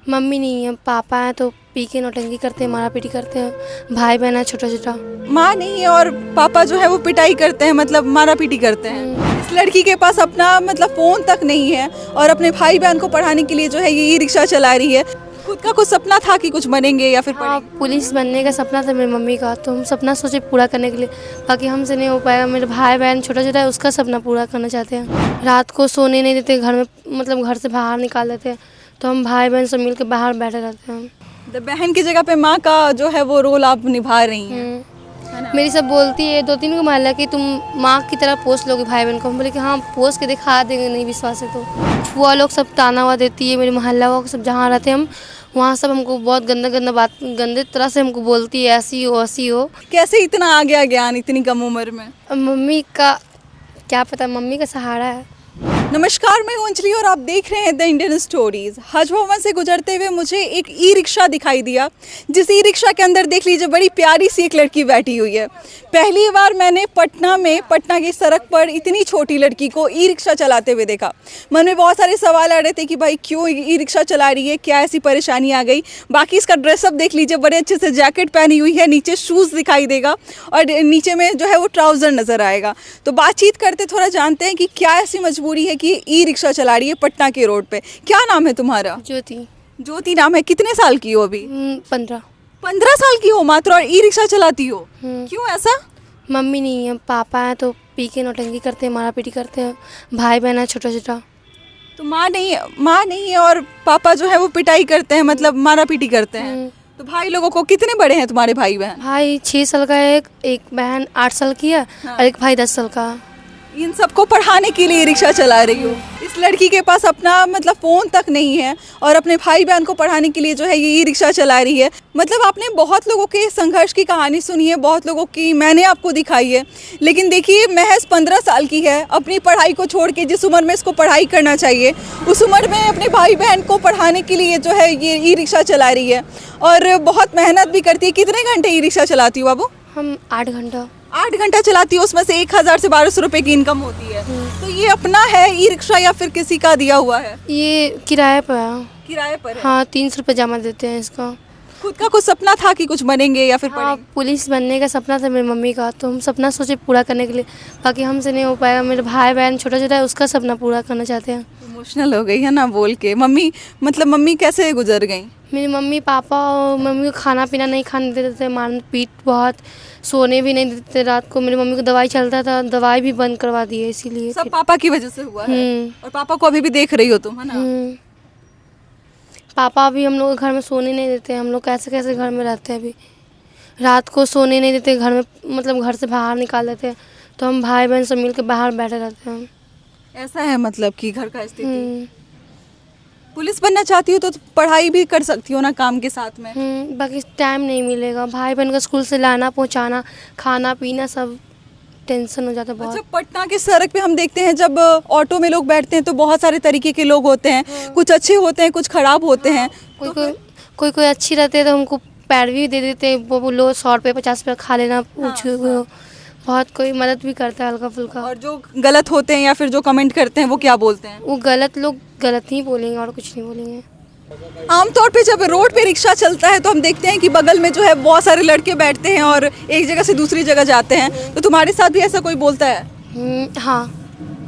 Mummy नहीं है, पापा हैं तो पी के नौटंकी करते हैं, मारा पीटी करते हैं। भाई बहन है छोटा छोटा। माँ नहीं है और पापा जो है वो पिटाई करते हैं, मतलब मारा पीटी करते हैं। इस लड़की के पास अपना मतलब फ़ोन तक नहीं है और अपने भाई बहन को पढ़ाने के लिए जो है ये ई रिक्शा चला रही है। खुद का कुछ सपना था कि कुछ बनेंगे या फिर हाँ, पढ़ेंगे? पुलिस बनने का सपना था मेरी मम्मी का, तो हम सपना सोचे पूरा करने के लिए। बाकी हमसे नहीं हो पाएगा। मेरे भाई बहन छोटा छोटा है, उसका सपना पूरा करना चाहते हैं। रात को सोने नहीं देते घर में, मतलब घर से बाहर निकाल देते हैं, तो हम भाई बहन सब मिल के बाहर बैठे रहते हैं। तो बहन की जगह पे माँ का जो है वो रोल आप निभा रही हैं। मेरी सब बोलती है 2-3 को मोहल्ला कि तुम माँ की तरह पोस्ट लोगे भाई बहन को। हम बोले कि हाँ पोस्ट के दिखा देंगे, नहीं विश्वास है तो। फुआ लोग सब ताना हुआ देती है, मेरे मोहल्ला वालों सब जहाँ रहते हैं हम वहाँ सब हमको बहुत गंदा गंदा बात, गंदे तरह से हमको बोलती है, ऐसी हो ऐसी हो। कैसे इतना आ गया ज्ञान इतनी कम उम्र में? अब मम्मी का क्या पता, मम्मी का सहारा है। नमस्कार, मैं हूं अंजलि और आप देख रहे हैं the Indian stories. Haj Bhavan से गुजरते हुए मुझे एक ई रिक्शा दिखाई दिया, जिस ई रिक्शा के अंदर देख लीजिए बड़ी प्यारी सी एक लड़की बैठी हुई है। पहली बार मैंने पटना की सड़क पर इतनी छोटी लड़की को ई रिक्शा चलाते हुए देखा। मन में बहुत सारे सवाल आ रहे थे कि भाई क्यों ई रिक्शा चला रही है, क्या ऐसी परेशानी आ गई। बाकी इसका ड्रेसअप देख लीजिए, बड़े अच्छे से जैकेट पहनी हुई है, नीचे शूज़ दिखाई देगा और नीचे में जो है वो ट्राउज़र नज़र आएगा। तो बातचीत करते थोड़ा जानते हैं कि क्या ऐसी मजबूरी है कि ई रिक्शा चला रही है पटना के रोड पे। क्या नाम है तुम्हारा? ज्योति। ज्योति नाम है। कितने साल की हो अभी? 15। 15 साल की हो मात्र और ई रिक्शा चलाती हो? क्यों ऐसा? मम्मी नहीं है, पापा हैं तो पी के नौटंकी करते हैं, मारा पीटी करते हैं। भाई बहन है छोटा छोटा। तो माँ नहीं है और पापा जो है वो पिटाई करते हैं, मतलब मारा पीटी करते हैं। तो भाई लोगों को कितने बड़े हैं तुम्हारे भाई बहन? भाई 6 साल का है, एक बहन 8 साल की है और एक भाई 10 साल का। इन सबको पढ़ाने के लिए रिक्शा चला रही हो। इस लड़की के पास अपना मतलब फ़ोन तक नहीं है और अपने भाई बहन को पढ़ाने के लिए जो है ये ई रिक्शा चला रही है। मतलब आपने बहुत लोगों के संघर्ष की कहानी सुनी है, बहुत लोगों की मैंने आपको दिखाई है, लेकिन देखिए महज 15 साल की है, अपनी पढ़ाई को छोड़ के जिस उम्र में इसको पढ़ाई करना चाहिए उस उम्र में अपने भाई बहन को पढ़ाने के लिए जो है ये ई रिक्शा चला रही है और बहुत मेहनत भी करती है। कितने घंटे ई रिक्शा चलाती हो बाबू? हम 8 घंटा। 8 घंटा चलाती है, उसमें से 1000 से 1200 रुपए की इनकम होती है। तो ये अपना है ई रिक्शा या फिर किसी का दिया हुआ है? ये किराए पर है। किराए पर है। हाँ, 300 रुपये जमा देते हैं इसका। खुद का कुछ सपना था कि कुछ बनेंगे या फिर हाँ, पढ़ेंगे? पुलिस बनने का सपना था मेरी मम्मी का, तो हम सपना सोचे पूरा करने के लिए। बाकी हमसे नहीं हो पाएगा। मेरे भाई बहन छोटा छोटा है, उसका सपना पूरा करना चाहते हैं। इमोशनल हो गई है ना बोल के। मम्मी कैसे गुजर गई? मेरी मम्मी पापा और मम्मी को खाना पीना नहीं खाने देते थे, मार पीट बहुत, सोने भी नहीं देते थे रात को। मेरी मम्मी को दवाई चलता था, दवाई भी बंद करवा दिए इसीलिए। सब पापा की वजह से हुआ है। और पापा को अभी भी देख रही हो तुम, है ना? पापा भी हम लोग घर में सोने नहीं देते। हम लोग कैसे कैसे घर में रहते हैं अभी। रात को सोने नहीं देते घर में, मतलब घर से बाहर निकाल देते हैं, तो हम भाई बहन सब मिल के बाहर बैठे रहते हैं। ऐसा है मतलब कि घर का स्थिति। पुलिस बनना चाहती हो तो पढ़ाई भी कर सकती हो ना काम के साथ में। बाकी टाइम नहीं मिलेगा। भाई बहन का स्कूल से लाना पहुंचाना, खाना पीना सब टेंशन हो जाता है बहुत। अच्छा, पटना की सड़क पे हम देखते हैं जब ऑटो में लोग बैठते हैं तो बहुत सारे तरीके के लोग होते हैं। कुछ अच्छे होते हैं, कुछ खराब होते हैं। कोई अच्छी रहते हैं तो हमको पैर भी दे देते हैं, वो लो 100 रुपये 50 रुपये खा लेना बहुत। कोई मदद भी करता है हल्का फुल्का। और जो गलत होते हैं या फिर जो कमेंट करते हैं वो क्या बोलते हैं? वो गलत लोग गलत ही बोलेंगे और कुछ नहीं बोलेंगे। आमतौर पे जब रोड पे रिक्शा चलता है तो हम देखते हैं कि बगल में जो है बहुत सारे लड़के बैठते हैं और एक जगह से दूसरी जगह जाते हैं। तो तुम्हारे साथ भी ऐसा कोई बोलता है? हाँ।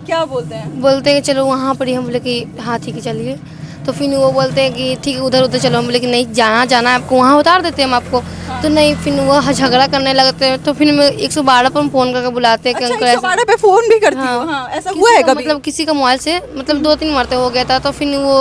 क्या बोलते हैं? बोलते हैं कि चलो वहाँ पर ही। हम बोले कि हाँ ठीक है चलिए। तो फिर वो बोलते हैं कि ठीक है उधर उधर चलो। हम बोले कि नहीं जाना है आपको, वहाँ उतार देते हैं हम आपको। तो नहीं, फिर वो झगड़ा करने लगते हैं। तो फिर मैं 112 पर फ़ोन करके बुलाते हैं कि अच्छा, अंकल 112 पे फोन भी करती हो? हाँ, ऐसा हुआ है कभी? मतलब किसी का मोबाइल से मतलब 2-3 मरते हो गया था, तो फिर वो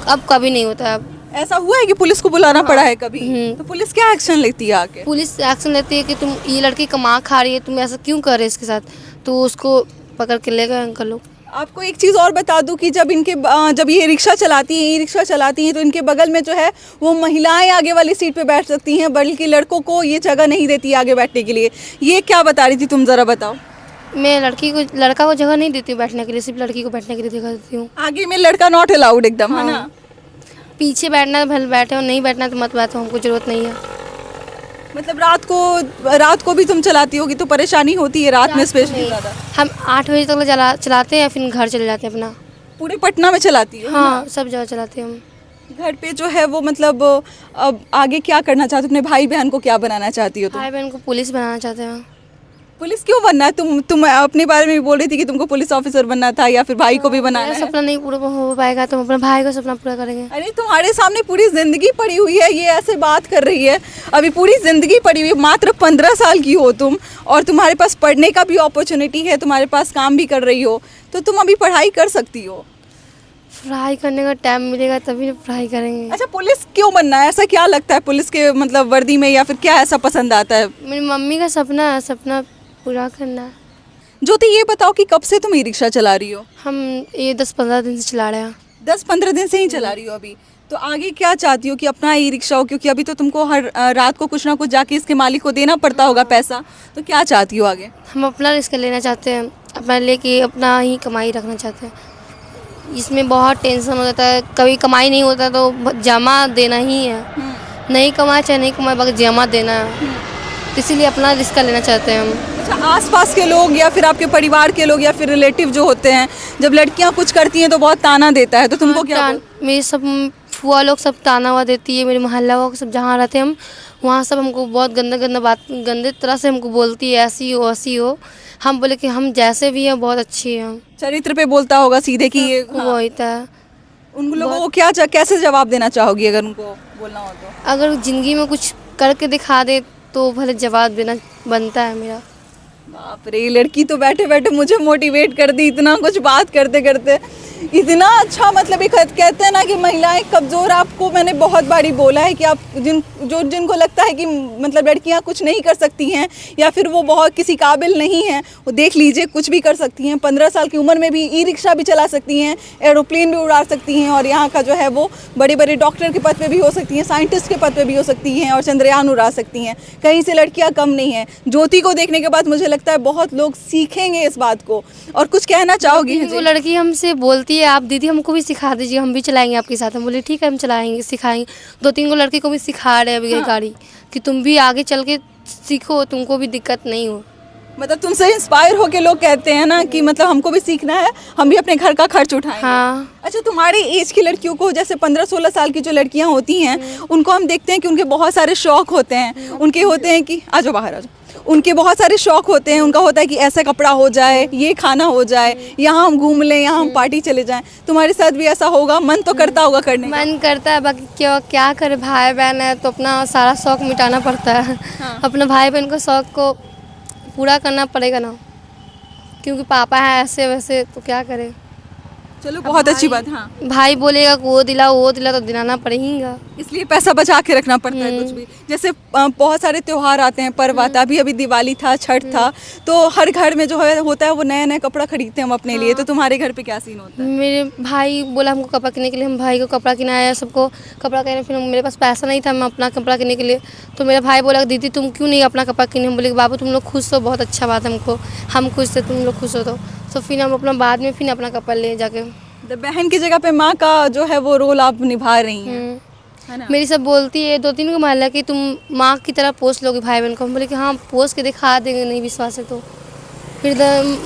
अब कभी नहीं होता है। अब ऐसा हुआ है कि पुलिस को बुलाना पड़ा है कभी? तो पुलिस क्या एक्शन लेती है आके? पुलिस एक्शन लेती है कि तुम ये लड़की कमा खा रही है, तुम ऐसा क्यों कर रहे इसके साथ, तो उसको पकड़ के ले गए अंकल लोग। आपको एक चीज़ और बता दूं कि जब ये रिक्शा चलाती हैं, ई रिक्शा चलाती हैं, तो इनके बगल में जो है वो महिलाएं आगे वाली सीट पे बैठ सकती हैं, बल्कि लड़कों को ये जगह नहीं देती आगे बैठने के लिए। ये क्या बता रही थी तुम, ज़रा बताओ। मैं लड़का को जगह नहीं देती हूँ बैठने के लिए, सिर्फ लड़की को बैठने के लिए जगह देती हूँ। आगे में लड़का नॉट अलाउड एकदम, है ना? पीछे बैठना है भले बैठे हो, नहीं बैठना तो मत बैठो, हमको ज़रूरत नहीं है। मतलब रात को भी तुम चलाती होगी तो परेशानी होती है रात में स्पेशली ज़्यादा? हम 8 बजे तक चलाते हैं, फिर घर चले जाते हैं अपना। पूरे पटना में चलाती है? हाँ, सब जगह चलाते हैं हम। घर पे जो है वो मतलब अब आगे क्या करना चाहते हो? अपने भाई बहन को क्या बनाना चाहती हो तुम? भाई बहन को पुलिस बनाना चाहते हैं। पुलिस क्यों बनना है? तुम अपने बारे में भी बोल रही थी कि तुमको पुलिस ऑफिसर बनना था या फिर भाई को भी बनाना मेरा है। सपना नहीं पूरा हो पाएगा तो हम अपने भाई का सपना पूरा करेंगे। अरे तुम्हारे सामने पूरी जिंदगी पड़ी हुई है, ये ऐसे बात कर रही है। अभी पूरी जिंदगी पड़ी हुई है, मात्र 15 साल की हो तुम और तुम्हारे पास पढ़ने का भी अपॉर्चुनिटी है, तुम्हारे पास काम भी कर रही हो, तो तुम अभी पढ़ाई कर सकती हो। पढ़ाई करने का टाइम मिलेगा तभी ना पढ़ाई करेंगे। अच्छा, पुलिस क्यों बनना है? ऐसा क्या लगता है पुलिस के मतलब वर्दी में, या फिर क्या ऐसा पसंद आता है? मेरी मम्मी का सपना है, सपना पूरा करना है। ज्योति, ये बताओ कि कब से तुम ई रिक्शा चला रही हो? हम ये 10-15 दिन से चला रहे हैं। 10-15 दिन से ही चला रही हो अभी? तो आगे क्या चाहती हो कि अपना ई रिक्शा हो? क्योंकि अभी तो तुमको हर रात को कुछ ना कुछ जाके इसके मालिक को देना पड़ता होगा पैसा, तो क्या चाहती हो आगे? हम अपना रिस्क लेना चाहते हैं, अपना लेके अपना ही कमाई रखना चाहते हैं। इसमें बहुत टेंशन हो जाता है, कभी कमाई नहीं होता तो जमा देना ही है। नहीं कमाए चाहे नहीं कमाए, बाकी जमा देना है। तो इसीलिए अपना रिस्क लेना चाहते हैं हम। अच्छा, आसपास के लोग या फिर आपके परिवार के लोग या फिर रिलेटिव जो होते हैं, जब लड़कियां कुछ करती हैं तो बहुत ताना देता है, तो तुमको क्या मेरे सब फुआ लोग सब ताना हुआ देती है, मेरे मोहल्ला वालों सब जहाँ रहते हैं हम वहाँ सब हमको बहुत गंदा बात, गंदे तरह से हमको बोलती है, ऐसी हो ऐसी हो। हम बोले कि हम जैसे भी हैं बहुत अच्छी हैं। चरित्र पे बोलता होगा सीधे कि ये वो होता है। उन लोगों को कैसे जवाब देना चाहोगी अगर उनको बोलना हो तो? अगर ज़िंदगी में कुछ करके दिखा दे तो भले जवाब देना बनता है मेरा। बाप रे, लड़की तो बैठे बैठे मुझे मोटिवेट कर दी, इतना कुछ बात करते करते इतना अच्छा। मतलब एक कहते हैं ना कि महिलाएं कमज़ोर, आपको मैंने बहुत बारी बोला है कि आप जिनको लगता है कि मतलब लड़कियां कुछ नहीं कर सकती हैं या फिर वो बहुत किसी काबिल नहीं हैं, वो देख लीजिए कुछ भी कर सकती हैं। 15 साल की उम्र में भी ई रिक्शा भी चला सकती हैं, एरोप्लेन भी उड़ा सकती हैं और यहाँ का जो है वो बड़े बड़े डॉक्टर के पद पे भी हो सकती हैं, साइंटिस्ट के पद पे भी हो सकती हैं और चंद्रयान उड़ा सकती हैं। कहीं से लड़कियाँ कम नहीं हैं। ज्योति को देखने के बाद मुझे लगता है बहुत लोग सीखेंगे इस बात को। और कुछ कहना चाहोगी? वो लड़की हमसे बोलती है, आप दीदी हमको भी सिखा दीजिए, हम भी चलाएंगे आपके साथ। हम बोले ठीक है, हम चलाएंगे, सिखाएंगे। 2-3 को लड़की को भी सिखा रहे हैं अभी गाड़ी, कि तुम भी आगे चल के सीखो, तुमको भी दिक्कत नहीं हो। मतलब तुमसे इंस्पायर होके लोग कहते हैं ना कि मतलब हमको भी सीखना है, हम भी अपने घर का खर्च उठाएंगे। हाँ। अच्छा, तुम्हारी एज की लड़कियों को, जैसे 15-16 साल की जो लड़कियां होती हैं, उनको हम देखते हैं कि उनके बहुत सारे शौक होते हैं। उनके होते हैं कि आ जाओ बाहर आ जाओ, उनके बहुत सारे शौक होते हैं। उनका होता है कि ऐसा कपड़ा हो जाए, ये खाना हो जाए, यहाँ हम घूम लें, यहाँ हम पार्टी चले जाएं। तुम्हारे साथ भी ऐसा होगा? मन तो करता होगा करने का? मन करता है, बाकी क्या करे, भाई बहन है तो अपना सारा शौक मिटाना पड़ता है। हाँ। अपने भाई बहन को शौक को पूरा करना पड़ेगा ना, क्योंकि पापा है ऐसे वैसे, तो क्या करे। चलो, बहुत अच्छी बात। हाँ, भाई बोलेगा वो दिला तो दिलाना पड़ेगा, इसलिए पैसा बचा के रखना पड़ता है कुछ भी। जैसे बहुत सारे त्योहार आते हैं, पर्व आता है, अभी दिवाली था, छठ था, तो हर घर में जो है होता है वो नया नया कपड़ा खरीदते हैं हम अपने लिए। तो तुम्हारे घर पे क्या सीन होता है? मेरे भाई बोला हमको कपड़ा किनने के लिए, हम भाई को कपड़ा किनाया, सबको कपड़ा किने। फिर मेरे पास पैसा नहीं था मैं अपना कपड़ा किनने के लिए, तो मेरा भाई बोला दीदी तुम क्यों नहीं अपना कपड़ा किने? हम बोले बाबू तुम लोग खुश हो, बहुत अच्छा बात है, हमको हम खुश थे, तुम लोग खुश हो। तो फिर हम अपना बाद में फिर अपना कपड़ा ले जाके। बहन की जगह पे माँ का जो है वो रोल आप निभा रही हैं, है ना? मेरी सब बोलती है 2-3 को मोहल्ला कि तुम माँ की तरह पोस्ट लोगे भाई बहन को। हम बोले कि हाँ पोस्ट के दिखा देंगे, नहीं विश्वास है तो। फिर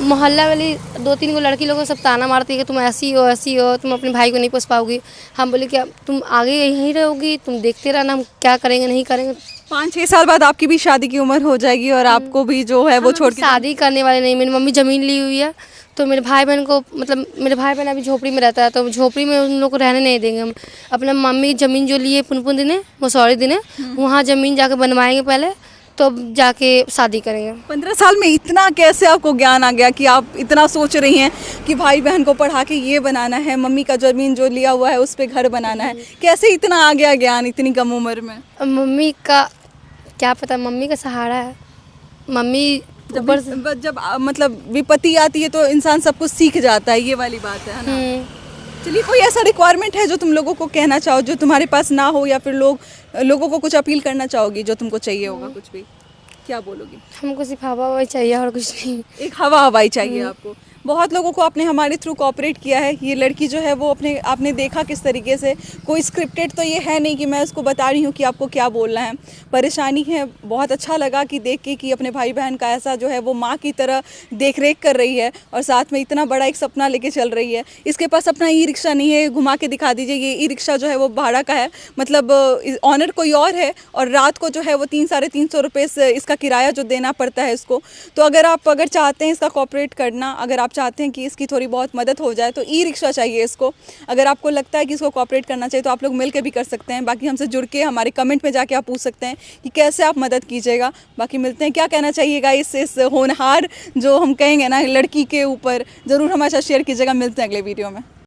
मोहल्ला वाली 2-3 को लड़की लोगों को सब ताना मारती है कि तुम ऐसी हो, तुम अपने भाई को नहीं पोस पाओगी। हम बोले कि तुम आगे यहीं रहोगी, तुम देखते रहना हम क्या करेंगे नहीं करेंगे। 5-6 साल बाद आपकी भी शादी की उम्र हो जाएगी और आपको भी जो है वो छोड़ के शादी करने वाले नहीं। मेरी मम्मी ज़मीन ली हुई है, तो मेरे भाई बहन को, मतलब मेरे भाई बहन अभी झोपड़ी में रहता है, तो झोपड़ी में उन लोग को रहने नहीं देंगे हम। अपना मम्मी ज़मीन जो लिए पुनपुन दिने, मसौरी दिने, वहाँ ज़मीन जाके बनवाएंगे पहले, तो जाके शादी करेंगे। 15 साल में इतना कैसे आपको ज्ञान आ गया कि आप इतना सोच रही हैं कि भाई बहन को पढ़ा के ये बनाना है, मम्मी का ज़मीन जो लिया हुआ है उस पर घर बनाना है? कैसे इतना आ गया ज्ञान इतनी कम उम्र में? मम्मी का क्या पता, मम्मी का सहारा है। मम्मी जब मतलब विपत्ति आती है तो इंसान सब कुछ सीख जाता है, ये वाली बात है ना? चलिए, कोई ऐसा रिक्वायरमेंट है जो तुम लोगों को कहना चाहो, जो तुम्हारे पास ना हो, या फिर लोगों को कुछ अपील करना चाहोगी जो तुमको चाहिए होगा? कुछ भी क्या बोलोगी? हमको सिर्फ हवा चाहिए और कुछ नहीं। एक हवा हवाई चाहिए आपको। बहुत लोगों को आपने हमारे थ्रू कोऑपरेट किया है। ये लड़की जो है वो आपने देखा किस तरीके से, कोई स्क्रिप्टेड तो ये है नहीं कि मैं उसको बता रही हूँ कि आपको क्या बोलना है, परेशानी है। बहुत अच्छा लगा कि देख के कि अपने भाई बहन का ऐसा जो है वो माँ की तरह देख रेख कर रही है और साथ में इतना बड़ा एक सपना लेके चल रही है। इसके पास अपना ई रिक्शा नहीं है, घुमा के दिखा दीजिए। ये ई रिक्शा जो है वो भाड़ा का है, मतलब ऑनर कोई और है और रात को जो है वो 300-350 रुपये से इसका किराया जो देना पड़ता है इसको। तो अगर चाहते हैं इसका कॉपरेट करना, अगर आप चाहते हैं कि इसकी थोड़ी बहुत मदद हो जाए तो ई रिक्शा चाहिए इसको। अगर आपको लगता है कि इसको कॉपरेट करना चाहिए तो आप लोग मिल के भी कर सकते हैं। बाकी हमसे जुड़ के हमारे कमेंट में जाके आप पूछ सकते हैं कि कैसे आप मदद कीजिएगा। बाकी मिलते हैं, क्या कहना चाहिएगा इस होनहार जो हम कहेंगे ना लड़की के ऊपर, ज़रूर हमारे साथ शेयर कीजिएगा। मिलते हैं अगले वीडियो में।